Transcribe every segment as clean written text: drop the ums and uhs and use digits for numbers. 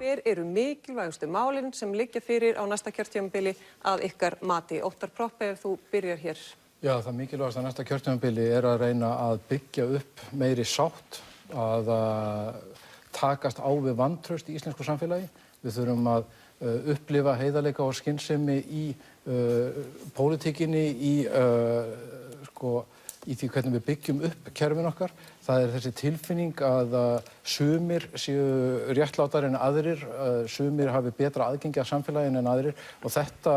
Hver eru mikilvægustu málin sem liggja fyrir á næsta kjörtímabili að ykkar mati? Óttar Proppé, ef þú byrjar hér. Já, það mikilvægasta næsta kjörtímabili að reyna að byggja upp meiri sátt, að takast á við vantraust í íslensku samfélagi. Við þurfum að upplifa heiðarleika og skynsemi í pólitíkinni, í því hvernig við byggjum upp kerfin okkar. Það þessi tilfinning að sumir séu réttlátari en aðrir, sumir hafi betra aðgengi að samfélaginu en aðrir og þetta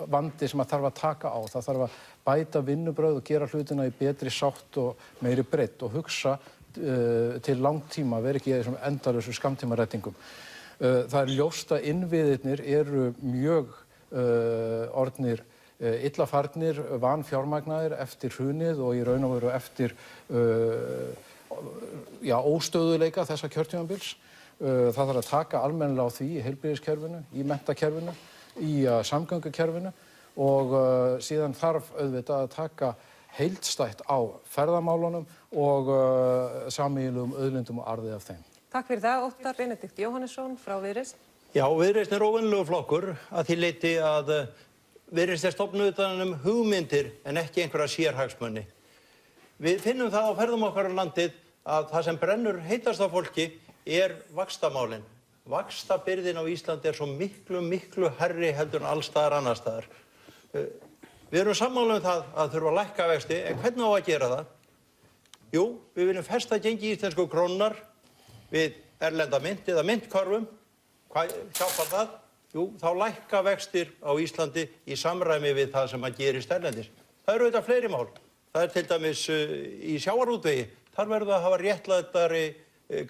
vandi sem að þarf að taka á. Það þarf að bæta vinnubrögð og gera hlutina í betri sátt og meiri breidd og hugsa til langtíma, vera ekki í þessum endalausu skammtímarettingum. Það ljóst að innviðirnir eru mjög orðnir illa farnir, vanfjármagnaðir eftir hrunið og í raun og veru eftir óstöðuleika þessa kjörtímabils. Það þarf að taka almennilega á því í heilbrigðiskerfinu, í menntakerfinu, í samgöngukerfinu og síðan þarf auðvitað að taka heildstætt á ferðamálunum og sameiginlegum auðlindum og arði af þeim. Takk fyrir það, Óttar. Benedikt Jóhannesson frá Viðreisn. Já, Viðreisn óvenjulegur flokkur að því leyti að Viðreisn stofnuð utan hugmyndir en ekki einhverja sérhagsmuni. Við finnum það á ferðum okkar um landið að það sem brennur heitast á fólki vaxtamálin. Vaxtabyrðin á Íslandi svo miklu hærri heldur en alls staðar annars staðar. Við erum sammála það að þurfa að lækka vexti, en hvernig á að gera það? Jú, við viljum festa gengi íslensku krónunnar við erlenda mynt eða myntkörfum. Hvað hjálpar það? Jú, þá lækka vextir á Íslandi í samræmi við það sem að gerist erlendis. Það eru auðvitað fleiri mál. Það til dæmis í sjávarútvegi. Þar verður að hafa réttlætari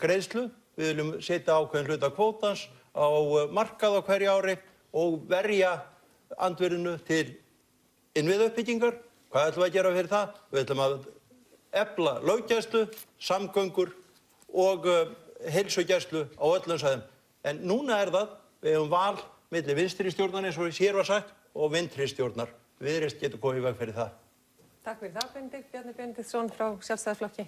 greiðslu. Við viljum setja ákveðinn hluta kvótans á markað á hverju ári og verja andvirðinu til innviðauppbyggingar. Hvað ætlum við að gera fyrir það? Við ætlum að efla löggæslu, samgöngur og heilsugæslu á öllum svæðum. En núna það, við höfum val milli vinstri stjórnar eins og hér var sagt og vintri stjórnar. Viðreisn getur komið í veg fyrir það. Takk fyrir það, Benedikt. Bjarni Benediktsson frá Sjálfstæðisflokki.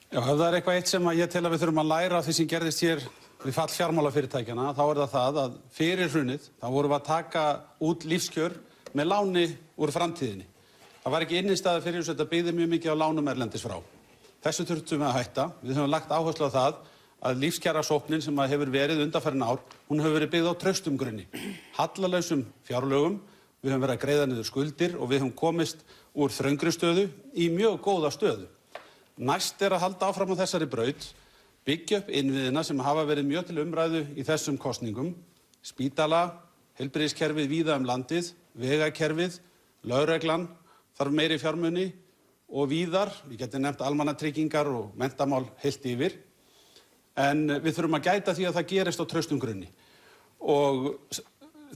Já, ef það eitthvað eitt sem ég tel að við þurfum að læra af því sem gerðist hér við fall fjármálafyrirtækjanna, þá það að fyrir hrunið, þá vorum við að taka út lífskjör með láni úr framtíðinni. Það var ekki innistæða fyrir þessu, þetta byggði mjög mikið á lánum erlendis frá. Þessu þurftum við að hætta. Við höfum lagt áherslu á það að lífskjarasóknin sem hefur verið undanfarin ár, hún hefur verið byggð á traustum grunni. Hallalausum fjárlögum, við höfum verið að greiða niður skuldir og við höfum komist úr þröngri stöðu í mjög góða stöðu. Næst að halda áfram á þessari braut, byggja upp innviðina sem hafa verið mjög til umræðu í þessum kosningum, spítala, heilbrigðiskerfið víða landið, vegakerfið, lögreglan, þarf meiri fjármuni og víðar, við getum nefnt almannatryggingar og menntamál heilt yfir. En við þurfum að gæta því að það gerist á traustum grunni. Og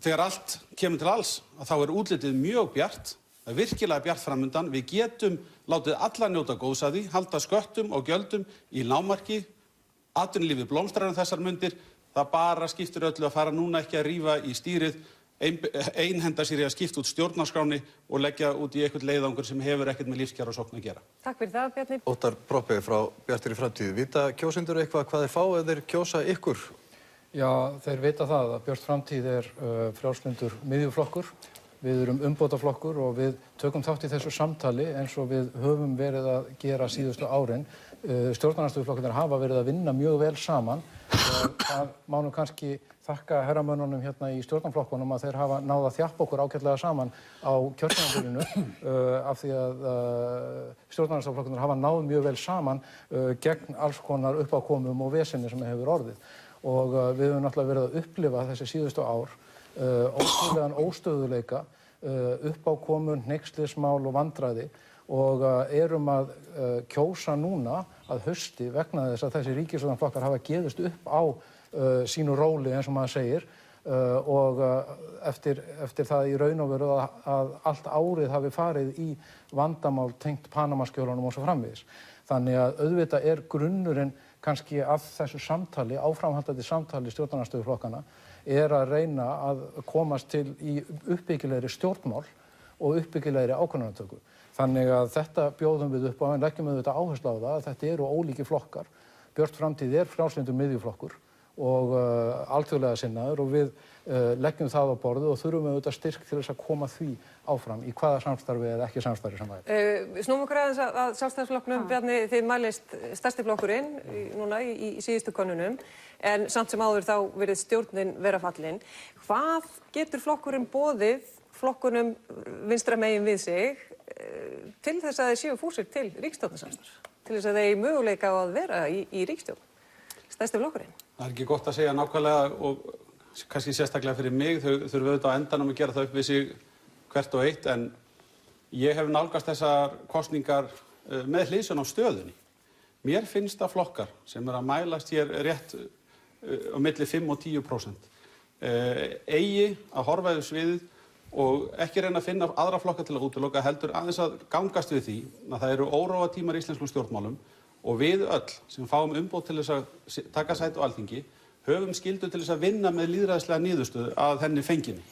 þegar allt kemur til alls, þá útlitið mjög bjart, það virkilega bjart framundan. Við getum látið alla njóta góðs af því, halda sköttum og gjöldum í lágmarki, atvinnulífið blómstrar þessar mundir. Það bara skiptir öllu að fara núna ekki að rífa í stýrið, einhenda sér í að skipta út stjórnarskráni og leggja út í eitthvað leiðangur sem hefur ekkert með lífskjarasókn að gera. Takk fyrir það, Bjarni. Óttar Proppé frá Bjartri framtíð. Vita kjósendur eitthvað hvað þeir fá ef þeir kjósa ykkur? Já, þeir vita það að Björt framtíð frjálslyndur miðjuflokkur. Við erum umbótaflokkur og við tökum þátt í þessu samtali eins og við höfum verið að gera síðustu árin. Stjórnarandstöðuflokkarnir hafa verið að vinna mjög vel saman og það má nú kannski þakka herramönnunum hérna í stjórnarflokkunum að þeir hafa náð að þjappa okkur ágætlega saman á kjörtímabilinu af því að stjórnarandstöðuflokkarnir hafa náð mjög vel saman gegn alls konar uppákomum og vesenni sem hefur orðið. Og við höfum náttúrulega verið að upplifa þessi síðustu ár ótrúlegan óstöðuleika, uppákomun, hneykslismál og vandræði og erum að kjósa núna að hausti vegna þess að þessi ríkisstjórnarflokkar hafa gefist upp á sínu róli eins og maður segir og eftir það í raun og veru að allt árið hafi farið í vandamál tengt Panamaskjölunum og svo framvegis. Þannig að auðvitað grunnurinn kannski af þessu samtali, áframhaldandi samtali stjórnarandstöðuflokkanna að reyna að komast til í uppbyggilegri stjórnmál og uppbyggilegri ákvörðunartöku. Þannig að þetta bjóðum við upp á en leggjum auðvitað áherslu á það að þetta eru ólíkir flokkar. Björt framtíð frjálslyndur miðjuflokkur og alþjóðlega sinnaður og við leggjum það á borðið og þurfum auðvitað styrk til þess að koma því áfram í hvaða samstarfi eða ekki samstarfi sem það er. Snúum okkur aðeins að Sjálfstæðisflokknum. Bjarni, þið mælist stærsti flokkurinn núna í síðustu könnunum, en samt sem áður þá virðist stjórnin vera fallin. Hvað getur flokkurinn boðið flokkunum vinstra megin við sig til þess að þeir séu fúsir til ríkisstjórnarsamstarfs, til þess að þeir möguleika á að vera í ríkisstjórn? Stærsti flokkurinn. Það er ekki gott að segja nákvæmlega og kannski sérstaklega fyrir mig, þau þurfum auðvitað á endanum að gera það upp við sig hvert og eitt, en ég hef nálgast þessar kosningar með hliðsjón á stöðunni. Mér finnst að flokkar sem að mælast hér rétt á milli 5 og 10% eigi að horfa yfir sviðið og ekki reyna að finna aðra flokka til að útiloka, heldur aðeins að gangast við því að það eru óróa tímar í íslenskum stjórnmálum og við öll sem fáum umboð til þess að taka sæti á Alþingi höfum skyldu til þess að vinna með lýðræðislega niðurstöðu að henni fenginni.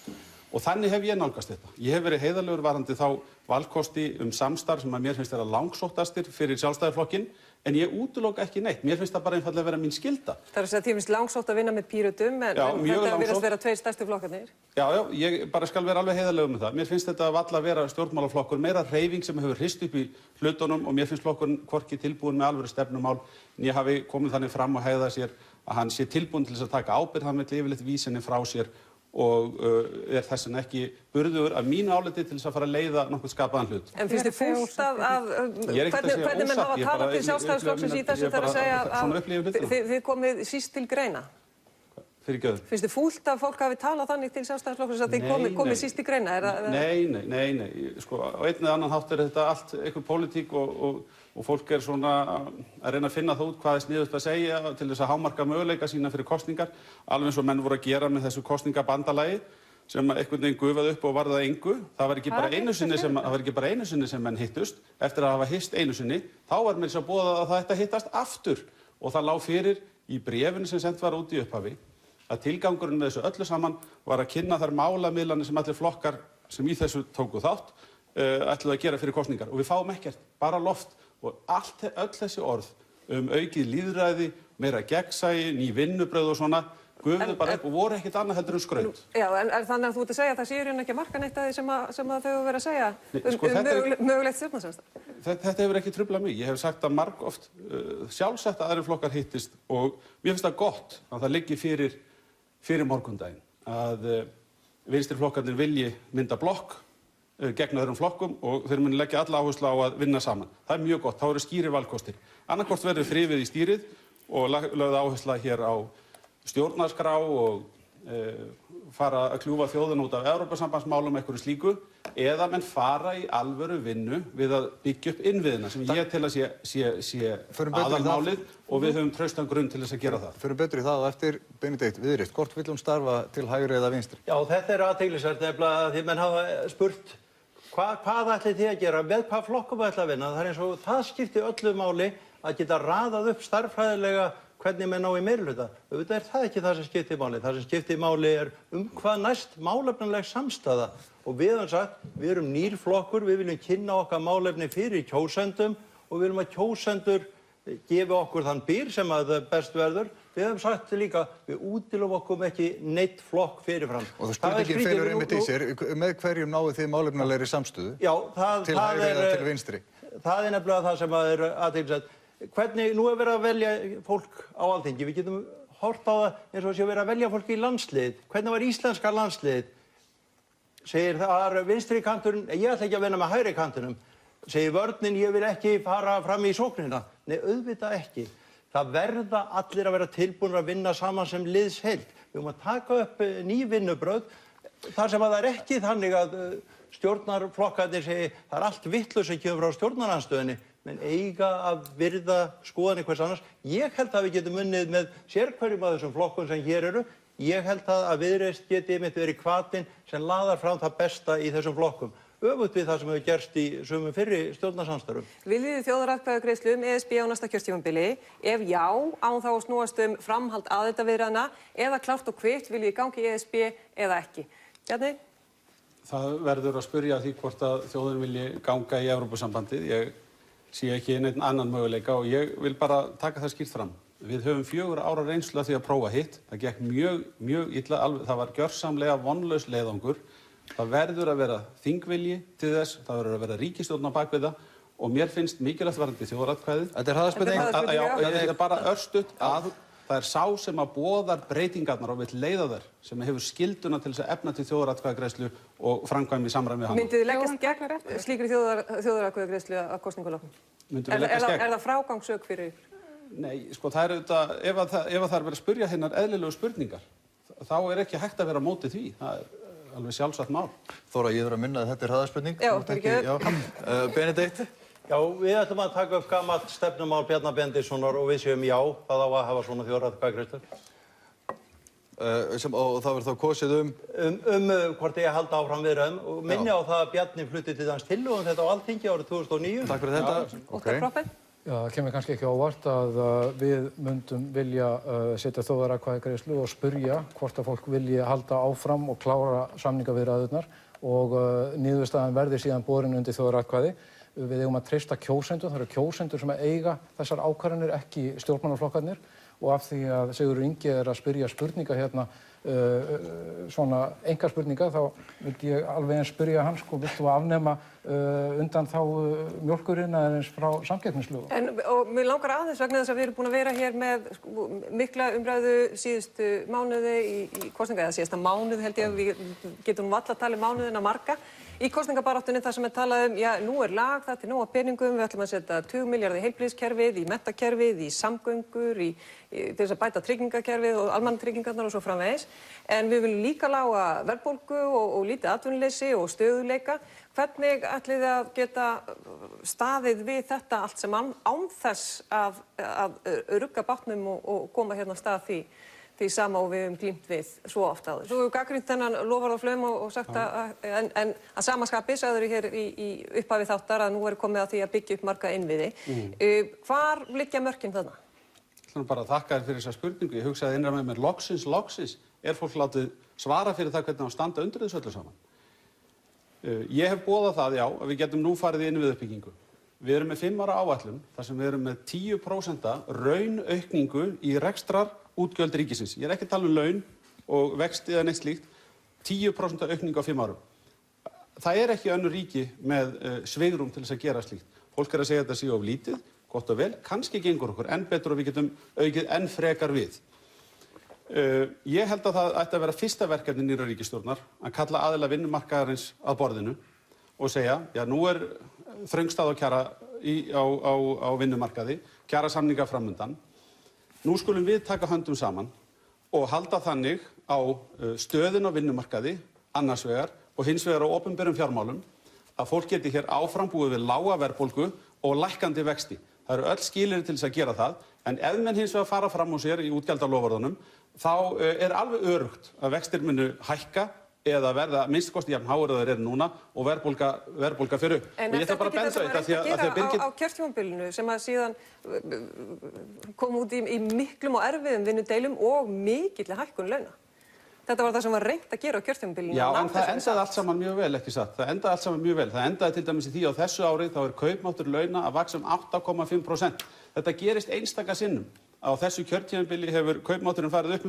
Og þannig hef ég nálgast þetta. Ég hef verið heiðarlegur varðandi þá valkosti samstarf sem að mér finnst vera langsóttastir fyrir Sjálfstæðisflokkinn, en ég útiloka ekki neitt. Mér finnst það bara einfaldlega vera mín skylda. Það er að segja að þér finnst langsótt að vinna með Pírötum, en þetta virðast vera tveir stærstu flokkarnir. Já, ég bara skal vera alveg heiðarlegur með það. Mér finnst þetta varla vera stjórnmálaflokkur, meira hreyfing sem hefur hrist upp í hlutunum og mér finnst flokkurinn hvorki tilbúinn með alvöru stefnumál, en ég hafi komið þannig fram og hegðað sér að hann sé tilbúinn til þess að taka ábyrgð, hann vill yfirleitt vísa henni frá sér og þess vegna ekki burðugur af mínu áliti til þess að fara að leiða nokkuð skapaðan hlut. En finnst þið fúlt hvernig menn hafa talað til Sjálfstæðisflokksins í þessu, þar að segja að þið komið síst til greina? Finnst þið fúlt að fólk hafi talað þannig til Sjálfstæðisflokksins að þið komið síst til greina? Nei. Sko, á einn eða annan hátt er þetta allt einhver pólitík og fólk er svona að reyna að finna það út hvað er sniðugt að segja til þess að hámarka möguleika sína fyrir kosningar, alveg eins og menn voru að gera með þessu kosningabandalagi sem einhvern veginn gufaði upp og varð að engu. Það var ekki bara einu sinni sem menn hittust. Eftir að hafa hist einu sinni, þá var mér svo boðað að það ætti að hittast aftur og það lá fyrir í bréfinu sem sent var út í upphafi að tilgangurinn með þessu öllu saman var að kynna þær málamiðlanir sem allir flokkar sem í þessu tóku þátt ætluðu að gera fyrir kosningar og við fáum ekkert, bara loft. Og öll þessi orð aukið lýðræði, meira gegnsæi, ný vinnubrögð og svona gufuðu bara upp og voru ekkert annað heldur skraut. Já, en þannig að þú ert að segja að það sé í rauninni ekki að marka neitt af því sem að þau hafa verið að segja mögulegt stjórnarsamstarf. Þetta hefur ekki truflað mig. Ég hef sagt það margoft, sjálfsagt að aðrir flokkar hittist og mér finnst það gott að það liggi fyrir morgundaginn að vinstri flokkarnir vilji mynda blokk gegn öðrum flokkum og þeir muni leggja alla áherslu á að vinna saman. Það er mjög gott, þá eru skýrir valkostir. Annaðhvort verður þrifið í stýrið og lögð áhersla hér á stjórnarskrá og fara að kljúfa þjóðina út af Evrópusambandsmálum einhverju slíku, eða menn fara í alvöru vinnu við að byggja upp innviðina sem ég tel að sé aðalmálið og við höfum traustan grunn til þess að gera það. Förum betur í það og eftir Benedikt Viðreisn. Hvort vill hún starfa til hægri eða vinstri? Já, þetta er athyglisvert nefnilega því menn hafa spurt hvað ætlið þið að gera, með hvað flokkum við ætlum að vinna. Það er eins og það skiptir öllu máli að geta raðað upp stærðfræðilega hvernig menn ná í meirihluta. Auðvitað er það ekki það sem skiptir máli. Það sem skiptir máli er hvað næst málefnaleg samstaða. Og við höfum sagt, við erum nýr flokkur, við viljum kynna okkar málefni fyrir kjósendum og við viljum að kjósendur gefi okkur þann byr sem að best verður. Við höfum sagt líka, við útilofum okkur ekki neitt flokk fyrirfram. Og þú spurningin felur einmitt í sér, með hverjum náðu þið málefnalegri samstöðu? Já, til hægri eða til vinstri? Það er nefnilega það sem er athyglisvert. Hvernig, nú er verið að velja fólk á Alþingi, við getum hort á það eins og sé verið að velja fólk í landslið. Hvernig var íslenska landslið? Segir það vinstri kanturinn, ég ætla ekki að vinna með hægri kantinum. Segir vörnin, ég vil ekki fara fram í sóknina. Nei, auðvitað ekki. Það verða allir að vera tilbúnir að vinna saman sem liðsheild. Við höfum að taka upp ný vinnubrögð þar sem að það er ekki þannig að stjórnarflokkarnir segi það er allt vitlaust sem kemur frá stjórnarandstöðunni, menn eiga að virða skoðanir hvers annars. Ég held að við getum unnið með sérhverjum af þessum flokkum sem hér eru. Ég held að Viðreisn geti einmitt verið hvatinn sem laðar fram það besta í þessum flokkum. Öfugt við það sem hefur gerst í sumum fyrri stjórnarsamstarfum. Viljið þið þjóðaratkvæðagreiðslu ESB á næsta kjörtímabili? Ef já, án þá að snúast framhald aðildarviðræðna eða klárt og kvitt viljið þið ganga í ESB eða ekki? Bjarni? Það verður að spyrja því hvort að þjóðin vilji ganga í Evrópusambandið. Ég sé ekki neinn annan möguleika og ég vil bara taka það skýrt fram. Við höfum 4 ára reynslu af því að prófa hitt. Það gekk mjög illa, það var gjörsamlega vonlaus leiðangur. Það verður að vera þingvilji til þess, það verður að vera ríkisstjórn á bakvið það og mér finnst mikilvægt varðandi þjóðaratkvæðið. Þetta er hraðaspurning. Þetta er bara örstutt að það er sá sem að boðar breytingarnar og vill leiða þær sem hefur skylduna til þess að efna til þjóðaratkvæðagreiðslu og framkvæmd í samræmi við hana. Myndið þið leggjast gegn slíkri þjóðaratkvæðagreiðslu að kosningalokum? Er það frágangssök fyrir ykkur? Nei, sko það er auðvitað, ef það er verið að spyrja hinnar eðlilegu spurningar, þá er ekki hægt að vera á móti því. Það er alveg sjálfsagt mál. Þóra, ég verður að minna að þetta er hraðaspurning. Já, fyrirgefðu. Benedikt? Já, við ætlum að taka upp gamalt stefnumál Bjarna Benediktssonar og við séum já, það á að hafa svona þjóðaratkvæðagreiðslur. Og það verður þá kosið hvort ég halda áfram viðræðum og minni á það að Bjarni flutti til hans tillögum þetta á Alþingi árið 2009. Takk fyrir þetta. Óttar Proppé? Já, það kemur kannski ekki á óvart að við myndum vilja setja þjóðaratkvæðagreiðslu og spyrja hvort að fólk vilji halda áfram og klára samningaviðræðurnar og niðurstaðan verði síðan borin undir þjóðaratkvæði. Við eigum að treysta kjósendur, það eru kjósendur sem eiga þessar ákvarðanir, ekki stjórnmálaflokkarnir og af því að Sigurður Ingi er að spyrja spurninga hérna, svona engaspurninga, þá vildi ég alveg eins spyrja hann, sko, viltu að afnema undan þá mjólkuriðnaðarins frá samkeppnislögum? Og mér langar aðeins vegna þess að við erum búin að vera hér með mikla umræðu síðustu mánuði í kosninga, eða síðasta mánuð held ég að við getum valla að tala marga í kosningabaráttunni þar sem er talað já, nú er lag, það til nóga peningum, við ætlum að setja 20 milljarða í heilbrigðiskerfið, í menntakerfið, í samgöngur, til þess að bæta tryggingakerfið og almannatryggingarnar og svo framvegis. En við viljum líka lága verðbólgu og lítið atvinnuleysi og stöðugleika. Hvernig ætlið þið að geta staðið við þetta allt sem án þess að rugga bátnum og koma hérna af stað því sama og við höfum glímt við svo oft áður. Svo hefur gagnrýnt þennan loforð og flaum og sagt en að sama skapi sagður hér í upphafi þáttar að nú er komið að því að byggja upp marga innviði. Hvar liggja mörkin þarna? Ég ætla bara að þakka þér fyrir þessa spurningu. Ég hugsaði innra með mér loksins er fólk látið svara fyrir það hvernig á standa undir þessu öllu saman. Ég hef boðað það, já, að við getum nú farið í innviðauppbyggingu. Við erum með 5 ára áætlun þar sem við erum með 10% raunaukningu í rekstrarútgjöld ríkisins. Ég er ekki að tala um laun og vexti eða neitt slíkt. 10% aukningu á 5 árum. Það er ekki önnur ríki með svigrúm til þess að gera slíkt. Fólk er að segja að þetta sé of lítið, gott og vel. Kannski gengur okkur enn betur og við getum aukið enn frekar við. Ég held að það ætti að vera fyrsta verkefni nýrrar ríkisstjórnar að kalla aðila vinnumarkaðarins að borðinu og segja, já, nú er þröngstað á vinnumarkaði, kjarasamningar framundan. Nú skulum við taka höndum saman og halda þannig á stöðun á vinnumarkaði annars vegar og hins vegar á opinberum fjármálum að fólk geti hér áfram búið við lága verðbólgu og lækkandi vexti. Það eru öll skilyrði til þess að gera það, en ef menn hins vegar fara fram úr sér í útgjaldaloforðunum, þá er alveg öruggt að vextir munu hækka eða verða minnst kosti jafn háir þeir eru núna og verðbólga fyrir upp. En er þetta ekki það sem er reynt að gera á kjörtímabilinu sem að síðan kom út í miklum og erfiðum vinnudeilum og mikilli hækkun launa? Þetta var það sem var reynt að gera á kjörtímabilinu. Já, en það endaði allt saman mjög vel, ekki satt. Það endaði allt saman mjög vel. Það endaði til dæmis í því á þessu ári þá er kaupmáttur launa að vaxa 8,5%. Þetta gerist einstaka sinnum. Á þessu kjörtímabili hefur kaupmátturinn farið upp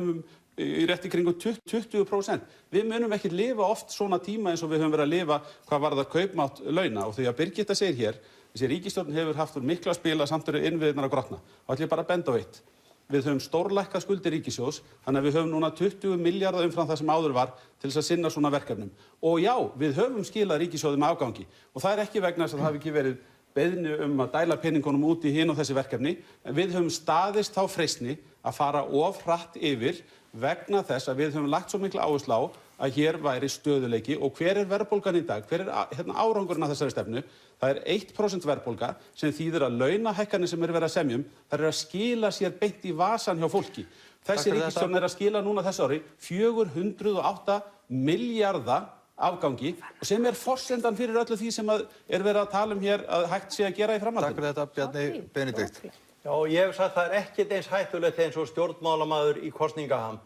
í rétt í kringum 20%. Við munum ekki lifa oft svona tíma eins og við höfum verið að lifa hvað varðar kaupmátt launa og því að Birgitta segir hér, þessi ríkisstjórn hefur haft miklu að spila samt eru innviðirnar að grotna. Og ætlum ég bara að benda á eitt. Við höfum stórlækkað skuldir ríkissjóðs, þannig að við höfum núna 20 milljarða umfram það sem áður var til þess að sinna svona verkefnum. Og já, við höfum skilað ríkissjóði með afgangi og það er ekki vegna þess að það hafi ekki verið beiðni að dæla peningunum út í hin og þessi verkefni. Við höfum staðist þá freistni að fara of hratt yfir vegna þess að við höfum lagt svo mikla áherslu á að hér væri stöðuleiki og hver er verðbólgan í dag? Hver er árangurinn af þessari stefnu? Það er 1% verðbólga sem þýðir að launahækkanir sem verið að semjum, það er að skila sér beint í vasann hjá fólki. Þessi ríkisstjórn er að skila núna þessu ári 408 milljarða afgangi og sem er forsendan fyrir öllu því sem er verið að tala um hér að hægt sé að gera í framhaldinu. Takk fyrir þetta, Bjarni Benedikt. Já, ég hef sagt það er ekkert eins hættulegt eins og stjórnmálamaður í kosningaham.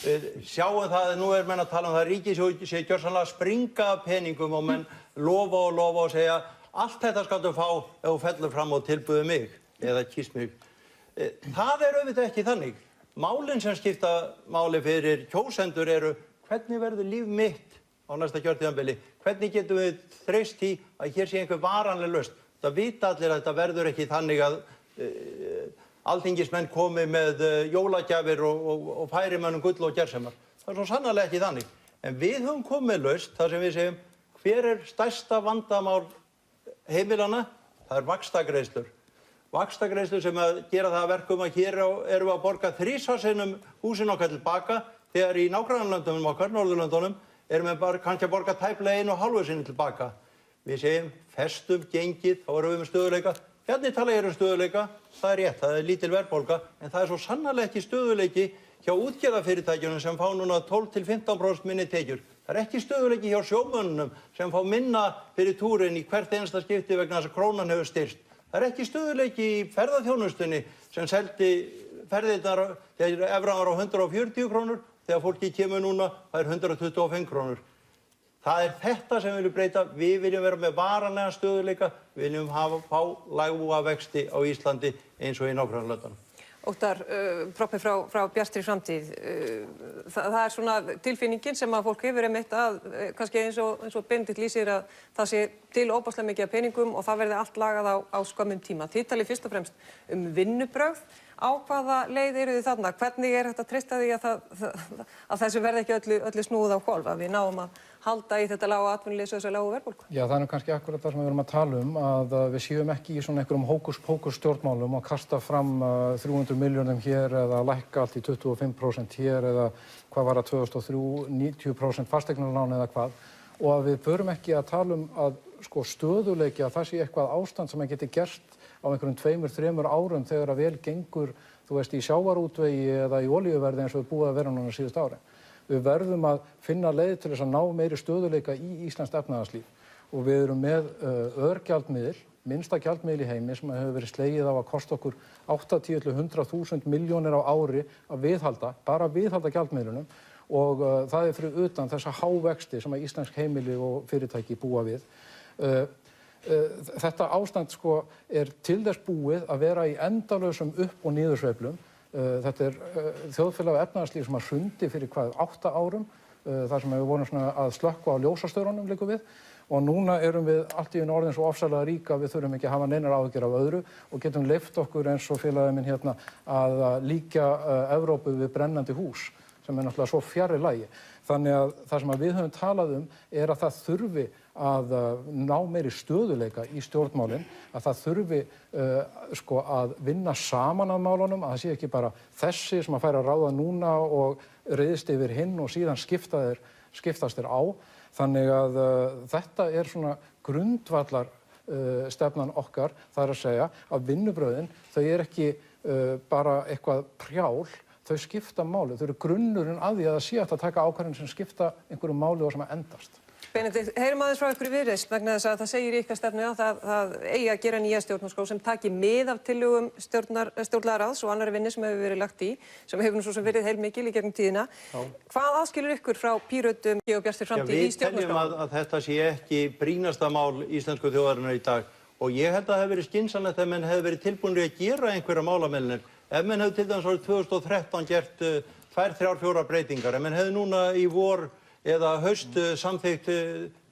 Við sjáum það að nú er menn að tala um það að ríkissjóður sé gjörsamlega að springa af peningum og menn lofa og segja allt þetta skaltu fá ef þú fellur fram og tilbuðu mig eða kýst mig. Það auðvitað ekki þannig. Málin sem skipta máli fyrir kjósendur eru hvernig verður líf mitt á næsta kjörtímabili? Hvernig getum við treyst í að hér sé einhver varanleg lausn? Það vita allir að þetta verður ekki þannig að alþingismenn komi með jólagjafir og færi mönnum gull og gersemar. Það svo sannarlega ekki þannig. En við höfum komið með lausn þar sem við segjum hver stærsta vandamál heimilanna? Það vaxtagreiðslur. Vaxtagreiðslur sem að gera það að verkum að hér erum við að borga 3 sinnum húsin okkar tilbaka þegar í nágrannalöndunum okkar, Norðurlöndunum, erum við bara kannski að borga tæplega 1,5 sinni tilbaka. Við segjum festum gengið, þá erum við með stöðuleika. Hérna tala ég stöðuleika, það rétt, það lítil verðbólga, en það svo sannarlega ekki stöðuleiki hjá útgerðarfyrirtækjunum sem fá núna 12–15% minni tekjur. Það ekki stöðuleiki hjá sjómönnunum sem fá minna fyrir túrin í hvert einasta skipti vegna þess að krónan hefur styrkst. Það ekki stöðuleiki í ferðaþjónustunni sem seldi ferðirnar þegar evran var á 140 krónur, þegar fólki kemur núna, það 125 krónur. Það þetta sem við viljum breyta. Við viljum vera með varanlega stöðuleika, við viljum fá lága vexti á Íslandi eins og í nágrannalöndunum. Óttar, Proppé frá Bjartri framtíð, það svona tilfinningin sem að fólk hefur einmitt að, kannski eins og Benedikt lýsir að það sé til óbáslega mikið af peningum og það verði allt lagað á skömmum tíma. Þið talið fyrst og fremst vinnubrögð. Á hvaða leið eru þið þarna? Hvernig þetta treysta því að þessu verði ekki öllu snúið á hvolf, að við náum að halda í þetta lága atvinnuleysi og þessa lágu verðbólgu? Já, það kannski akkurat það sem við erum að tala að við séum ekki í svona einhverjum hókus-pókus stjórnmálum og kasta fram 300 milljörðum hér eða lækka allt í 25% hér eða hvað var að 2003, 90% fasteignalán eða hvað. Og að við förum ekki að tala að stöðuleiki að það sé eitthvað ástand sem geti gerst á einhverjum 2–3 árum þegar að vel gengur, þú veist, í sjávarútvegi eða í olíuverði eins og við búið að vera núna síðust ári. Við verðum að finna leið til þess að ná meiri stöðuleika í íslenskt efnahagslíf og við erum með örgjaldmiðil, minnsta gjaldmiðil í heimi sem hefur verið slegið á að kosta okkur 80–100.000 milljónir á ári að viðhalda, bara að viðhalda gjaldmiðlunum og það fyrir utan þessa hávexti sem að íslensk heimili og fyrirtæki búa við. Þetta ástand til þess búið að vera í endalausum upp- og niðursveiflum. Þetta þjóðfélag og efnahagslíf sem hrundi fyrir 8 árum, þar sem við vorum að slökkva á ljósastörunum líka við og núna erum við allt í einu orðin svo ofsalega rík að við þurfum ekki að hafa neinar áhyggjur af öðru og getum leyft okkur eins og félagið minn hérna að líkja Evrópu við brennandi hús sem náttúrulega svo fjarri lagi. Þannig að það sem við höfum talað að það þurfi að ná meiri stöðuleika í stjórnmálin, að það þurfi að vinna saman að málunum, að það sé ekki bara þessi sem að færa að ráða núna og reiðist yfir hinn og síðan skiptast þeir á. Þannig að þetta svona grundvallar stefnan okkar, það að segja að vinnubrögðin, þau ekki bara eitthvað prjál, þau skipta máli, þau eru grunnurinn að því að það sé hægt að taka ákvarðanir sem skipta einhverju máli og sem að endast. Benedikt, heyrum aðeins frá ykkur í Viðreisn vegna þess að það segir í ykkar stefnu að það eigi að gera nýja stjórnarskrá sem taki mið af tillögum stjórnlagaráðs og annarri vinnu sem hefur verið lagt í, sem hefur nú svo sem verið heilmikil í gegnum tíðina. Hvað aðskilur ykkur frá Pírötum og Bjartri framtíð í stjórnarskrá? Við teljum að þetta sé ekki brýnasta mál íslensku þjóðarinnar í dag og ég held að það hefði verið skynsamlegt ef menn hefði verið tilbúnir að gera einhverja málamennir. Ef menn hefði til dæmis árið 2013 gert 2–3–4 breytingar, ef menn hefði núna í vor eða haust samþykkt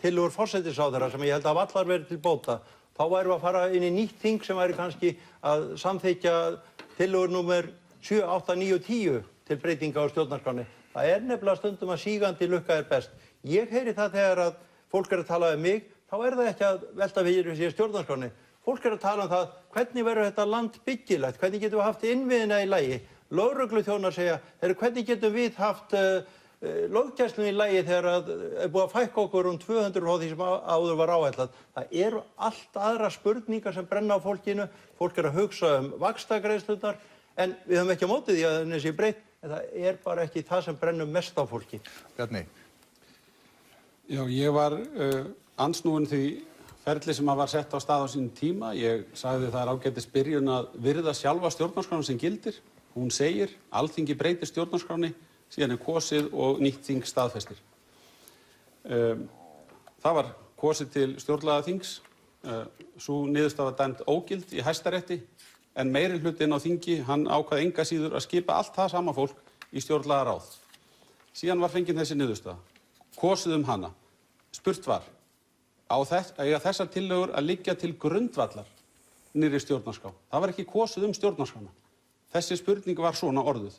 tillögur forsætisráðherra sem ég held að allar verið til bóta, þá værum við að fara inn í nýtt þing sem væri kannski að samþykkja tillögur númer 7, 8, 9 og 10 til breytinga á stjórnarskránni. Það nefnilega stundum að sígandi lukka best. Ég heyri það þegar að fólk að tala mig, þá það ekki að velta fyrir sér stjórnarskránni. Fólk að tala það hvernig verður þetta land byggilegt, hvernig getum við haft innviðina í lagi. Lögregluþjónar segja, hvernig getum við haft löggæslunni í lagi þegar búið að fækka okkur 200 frá því sem áður var áætlað. Það eru allt aðra spurningar sem brenna á fólkinu. Fólk að hugsa vaxtagreiðslurnar, en við höfum ekki á móti því að henni sé breytt, en það bara ekki það sem brennur mest á fólki. Bjarni. Já, ég var andsnúinn því ferli sem var sett á stað á sínum tíma. Ég sagði það ágætis byrjun að virða sjálfa stjórnarskrána sem gildir. Hún segir, Alþingi breytir stjórnarskráni, síðan kosið og nýtt þing staðfestir. Það var kosið til stjórnlagaþings, sú niðurstaða dæmd ógild í Hæstarétti en meirihlutinn á þingi, hann ákvað enga síður að skipa allt það sama fólk í stjórnlagaráð. Síðan var fengin þessi niðurstaða, kosið hana. Spurt var, eiga þessar tillögur að liggja til grundvallar nýrri stjórnarskrá. Það var ekki kosið stjórnarskrána. Þessi spurning var svona orðuð.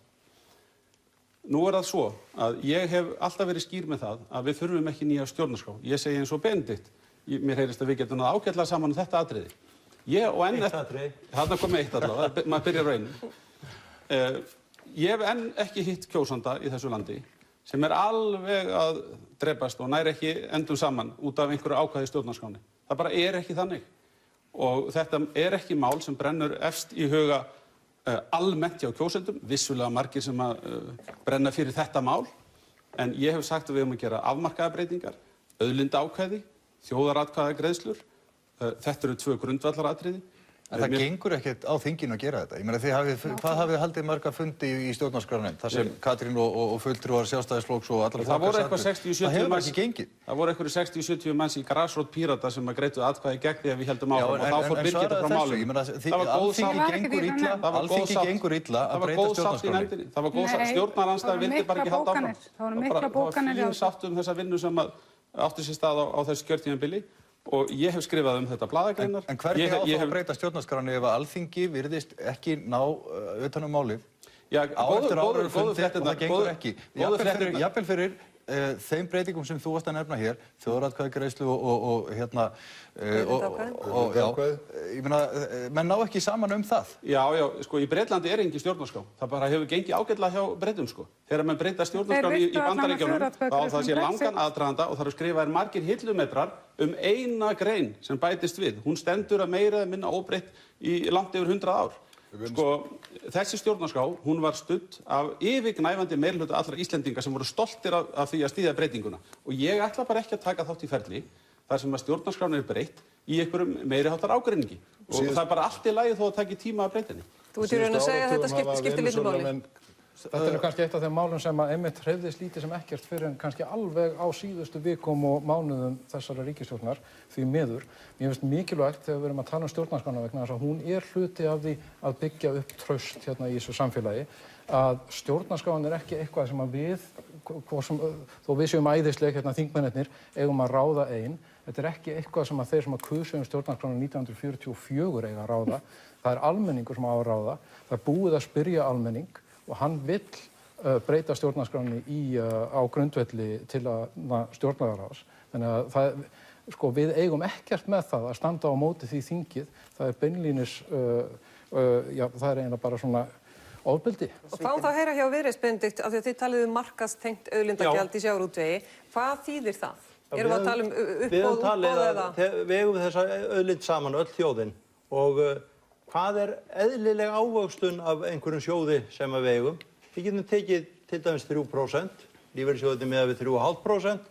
Nú það svo að ég hef alltaf verið skýr með það að við þurfum ekki nýja stjórnarskrá. Ég segi eins og Benedikt, mér heyrist að við getum náð ágætlega saman þetta atriði. Ég og enn eftir, þarna kom eitt allavega, maður byrjar á einu. Ég hef enn ekki hitt kjósanda í þessu landi sem alveg að drepast og nær ekki endum saman út af einhverju ákvæði í stjórnarskráni. Það bara ekki þannig. Og þetta ekki mál sem brennur efst í huga almennt hjá kjósendum, vissulega margir sem brenna fyrir þetta mál, en ég hef sagt að við höfum að gera afmarkaðar breytingar, auðlindaákvæði, þjóðaratkvæðagreiðslur, þetta eru 2 grundvallaratriði. En það gengur ekkert á þinginu að gera þetta. Ég meina, hvað hafið haldið marga fundi í stjórnarskrárnefnd, þar sem Katrín og fulltrúar Sjálfstæðisflokks og allra flokkar sættu? Það hefur ekki gengið. Það voru eitthvað 60-70 manns í grasrót Pírata sem greiddu atkvæði gegn því að við heldum áfram og þá fór Birgitta frá málinu. Alþingi gengur illa að breyta stjórnarskránni. Það var góð sátt, stjórnarandstaðan vildi bara ekki halda áfram. Það voru miklar bókanir. Það var fín sátt þessa vinnu sem átti sér stað á þessu kjörtímabili. Og ég hef skrifað þetta blaðagreinar. En hvernig á þá að breyta stjórnarskránni ef Alþingi virðist ekki ná utan málið? Já, góðu fréttirnar. Það gengur ekki. Jafnvel fyrir þeim breytingum sem þú varst að nefna hér, þjóðaratkvæðagreiðslu og ég meina, menn ná ekki saman það. Já, sko, í Bretlandi engin stjórnarskrá. Það bara hefur gengið ágætlega hjá Bretum, sko. Þegar menn breyta stjórnarskránni í Bandaríkjunum, þá á það sé langan aðdraganda og það eru skrifaðir margir hillumetrar eina grein sem bætist við. Hún stendur að meira eða minna óbreytt í langt yfir 100 ár. Sko, þessi stjórnarskrá, hún var studd af yfirgnæfandi meirihluta allra Íslendinga sem voru stoltir af því að styðja breytinguna. Og ég ætla bara ekki að taka þátt í ferli þar sem að stjórnarskráin breytt í einhverjum meiriháttar ágreiningi. Og það bara allt í lagi þó að taki tíma að breyta henni. Þú ert í raun að segja að þetta skiptir litlu máli. Þetta kannski eitt af þeim málum sem einmitt hreyfðist lítið sem ekkert fyrir en kannski alveg á síðustu vikum og mánuðum þessara ríkisstjórnar því miður. Mér finnst mikilvægt þegar við erum að tala skrána vegna þess að hún hluti af því að byggja upp traust hérna í þessu samfélagi að stjórnarskráin ekki eitthvað sem að við, þó við séum æðisleg hérna þingmennirnir, eigum að ráða ein. Þetta ekki eitthvað sem að þeir sem að kusu stjórnarskrána 1944 eiga að ráða. Það almenningur sem á að ráða. Það búið að spyrja almenning og hann vill breyta stjórnarskránni á grundvelli til að stjórnlagaráðs. Þannig að sko, við eigum ekkert með það að standa á móti því þingið. Það beinlínis, það eiginlega bara svona ofbeldi. Og fáum það að heyra hjá Viðreisn, Benedikt, af því að þið talið markast tengt auðlindagjald í sjávarútvegi. Hvað þýðir það? Erum við að tala uppboð eða? Við eigum þessa auðlind saman, öll þjóðin. Og hvað eðlileg ávöxtun af einhverjum sjóði sem við eigum? Við getum tekið til dæmis 3%, lífeyrissjóðirnir miðað við 3,5%,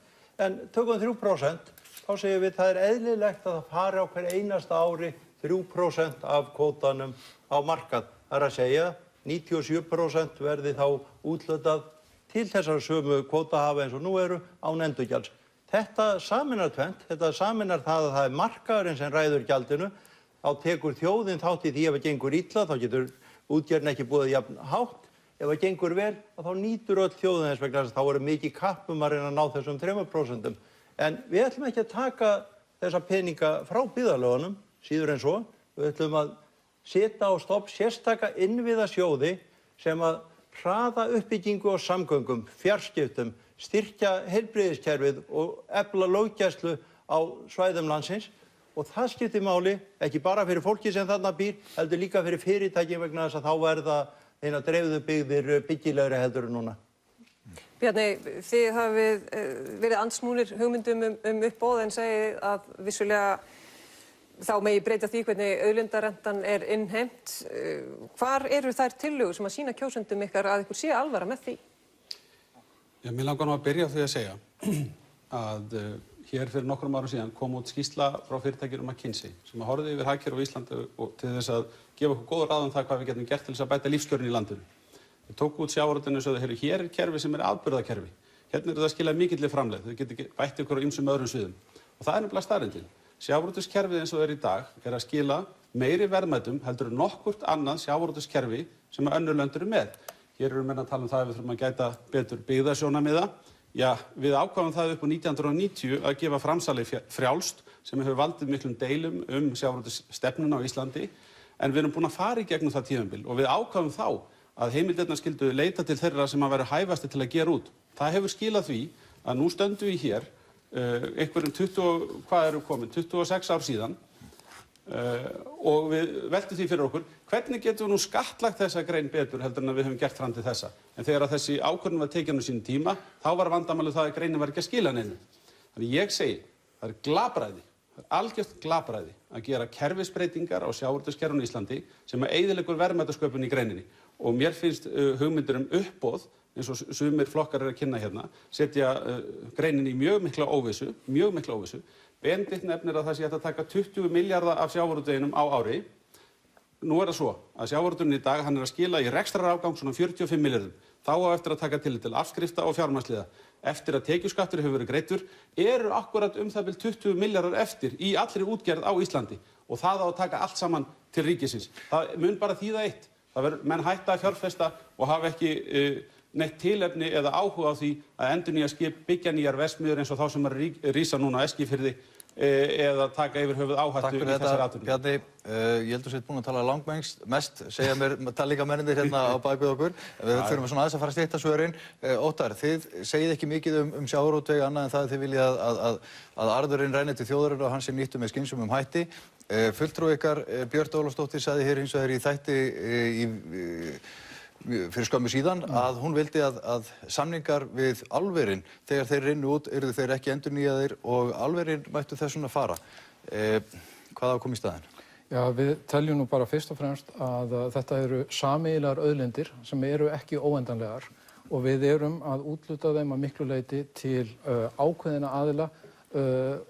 en tökum 3%, þá segjum við það eðlilegt að það fari á hver einasta ári 3% af kvótanum á markað. Það að segja 97% verði þá úthlutað til þessar sömu kvótahafa eins og nú eru án endurgjalds. Þetta sameinar tvennt, þetta sameinar það að það markaðurinn sem ræður gjaldinu. Þá tekur þjóðin þátt í því ef það gengur illa, þá getur útgerðin ekki búið jafn hátt. Ef það gengur vel, þá nýtur öll þjóðin þess vegna þess að þá eru mikið kapp að reyna að ná þessum 3%. En við ætlum ekki að taka þessa peninga frá byggðarlögunum, síður en svo. Við ætlum að setja á stofn sérstaka innviðasjóði sem að hraða uppbyggingu og samgöngum, fjarskiptum, styrkja heilbrigðiskerfið og efla löggæslu á svæðum landsins. Og það skiptir máli, ekki bara fyrir fólki sem þarna býr, heldur líka fyrir fyrirtæki vegna þess að þá verða hinar dreifðu byggðir byggilegri heldur en núna. Bjarni, þið hafið verið andsnúnir hugmyndum uppboð en segið að vissulega þá megi breyta því hvernig auðlindarentan innheimt. Hvar eru þær tillögur sem að sýna kjósendum ykkar að ykkur sé alvara með því? Já, mér langar nú að byrja á því að segja að hér fyrir nokkrum árum síðan kom út skýrsla frá fyrirtækinu McKinsey sem horfði yfir hagkerfi á Íslandi og til þess að gefa okkur góð ráð það hvað við getum gert til þess að bæta lífskjörin í landinu. Við tókum út sjávarútveginn og sögðu, hér kerfi sem afburðakerfi. Hérna það að skila mikilli framlegð. Þau getur bætt ykkur á ýmsum öðrum sviðum. Og það nefnilega staðreyndin. Sjávarútvegskerfið eins og það í dag að skila meiri verðmætum heldur en nokkurt annað sjávarútvegskerfi sem önnur lönd eru með. Hér eru menn að tala um það að við þurfum að gæta betur byggðasjónarmiða. Já, við ákváðum það upp á 1990 að gefa framsalið frjálst sem hefur valdið miklum deilum sjávarútvegsstefnuna á Íslandi. En við erum búin að fara í gegnum það tímabil og við ákváðum þá að heimildirnar skyldu leita til þeirra sem að vera hæfasti til að gera út. Það hefur skilað því að nú stöndum við hér einhverjum 26 ár síðan og við veltum því fyrir okkur hvernig getum við nú skattlagt þessa grein betur heldur en að við höfum gert fram til þessa. En þegar að þessi ákvörðun var tekin á sínum tíma, þá var vandamálið það að greinin var ekki að skila neinu. Þannig ég segi, það er glapræði, það er algjört glapræði að gera kerfisbreytingar á sjávarútvegskerfinu í Íslandi sem að eyðileggur verðmætasköpun í greininni. Og mér finnst hugmyndir uppboð, eins og sumir flokkar eru að kynna hérna, setja greinin í mjög mikla óvissu. Benedikt nefnir að það sé hægt að taka 20 milljarða af sjávarútveginum á ári. Nú er það svo að sjávarútvegurinn í dag, hann er að skila í rekstrarafgang svona 45 milljörðum. Þá á eftir að taka tillit til afskrifta og fjármagnsliða. Eftir að tekjuskattur hefur verið greiddur, eru akkurat það bil 20 milljarðar eftir í allri útgerð á Íslandi. Og það á að taka allt saman til ríkisins. Það mun bara þýða eitt. Menn hætta að fjárfesta og hafa ekki neitt tilefni eða áhuga á því að endurnýja skip, byggja nýjar verksmiðjur eins og þá sem rísa núna á Eskifirði eða taka yfir höfuð áhættu í þessari atvinnu. Bjarni, ég held að þú ert búinn að tala langmest, segja mér líka mennirnir hérna á bak við okkur. Við þurfum svona aðeins að fara að stytta svörin. Óttar, þið segið ekki mikið um sjávarútveg annað en það að þið viljið að arðurinn renni til þjóðarinnar og hann sé nýttur með skynsömum hætti. Fulltrúi ykkar, Björt Ólafsdóttir, sagði hér hins vegar í þætti fyrir skömmu síðan að hún vildi að samningar við álverin þegar þeir rynnu út yrðu þeir ekki endurnýjaðir og álverin mættu þessum að fara. Hvað á að koma í staðinn? Já, við teljum nú bara fyrst og fremst að þetta eru sameiginlegar auðlindir sem eru ekki óendanlegar og við erum að úthluta þeim að miklu leyti til ákveðinna aðila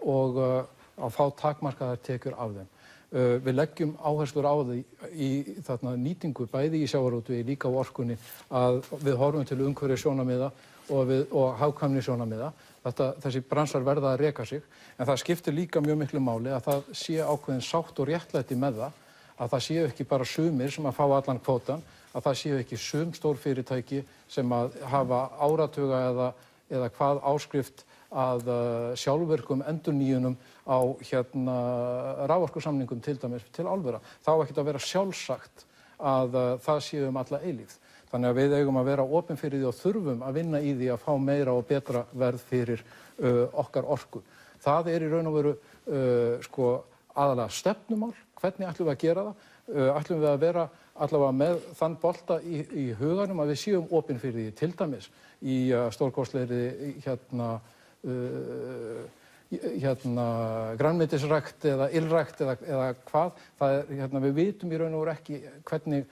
og að fá takmarkaðar tekjur af þeim. Við leggjum áherslur á því í nýtingu, bæði í sjávarútvegi, líka á orkunni, að við horfum til umhverfissjónarmiða og hagkvæmnissjónarmiða. Þessi bransar verða að reka sig, en það skiptir líka mjög miklu máli að það sé ákveðin sátt og réttlæti með það, að það séu ekki bara sumir sem að fá allan kvótann, að það séu ekki sum stór fyrirtæki sem að hafa áratuga eða hvað áskrift að sjálfvirkum endurnýjunum á raforkusamningum til dæmis til álvera. Það á ekkert að vera sjálfsagt að það séu alla eilífð. Þannig að við eigum að vera opin fyrir því og þurfum að vinna í því að fá meira og betra verð fyrir okkar orku. Það er í raun og veru aðalega stefnumál. Hvernig ætlum við að gera það? Ætlum við að vera allavega með þann bolta í huganum að við séum opin fyrir því, til dæmis í stórkostlegri grænmetisrækt eða ylrækt eða hvað. Við vitum í raun og veru ekki hvernig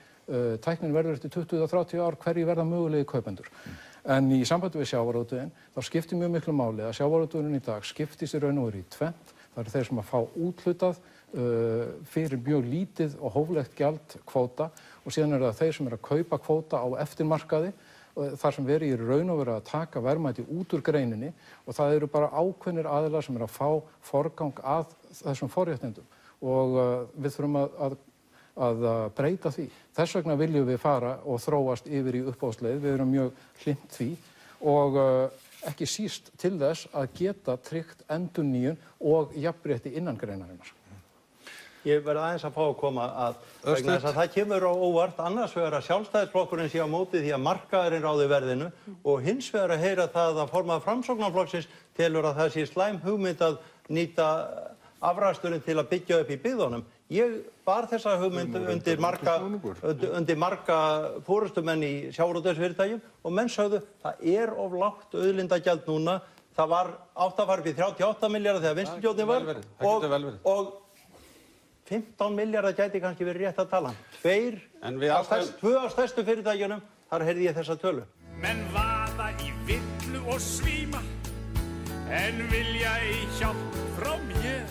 tæknin verður eftir 20-30 ár, hverju verða mögulegi kaupendur. En í sambandi við sjávarútveginn þá skiptir mjög miklu máli að sjávarútvegurinn í dag skiptist í raun og veru í tvennt. Það eru þeir sem að fá úthlutað fyrir mjög lítið og hóflegt gjald kvóta og síðan eru það þeir sem eru að kaupa kvóta á eftirmarkaði þar sem veri í raun og veru að taka verðmæti út úr greininni og það eru bara ákveðnir aðilar sem eru að fá forgang að þessum forréttindum og við þurfum að breyta því. Þess vegna viljum við fara og þróast yfir í uppboðsleið. Við erum mjög hlynnt því og ekki síst til þess að geta tryggt endurnýjun og jafnrétti innan greinarinnar. Ég verð aðeins að fá að koma vegna þess að það kemur á óvart annars vegar að Sjálfstæðisflokkurinn sé á móti því að markaðurinn ráði verðinu og hins vegar að heyra það að formaður Framsóknarflokksins telur að það sé slæm hugmynd að nýta afraksturinn til að byggja upp í byggðunum. Ég bar þessa hugmynd undir marga forystumenn í sjávarútvegsfyrirtækjum og menn sögðu það er of lágt auðlindagjald núna. Það átti að fara upp í 38 milljarða þegar vinstristjórnin var og 15 milljarðar gæti kannski verið rétt að tala. Tvö af stærstu fyrirtækjunum, þar heyrði ég þessa tölu. Menn vaða í villu og svíma, en vilja ei hjálp frá mér.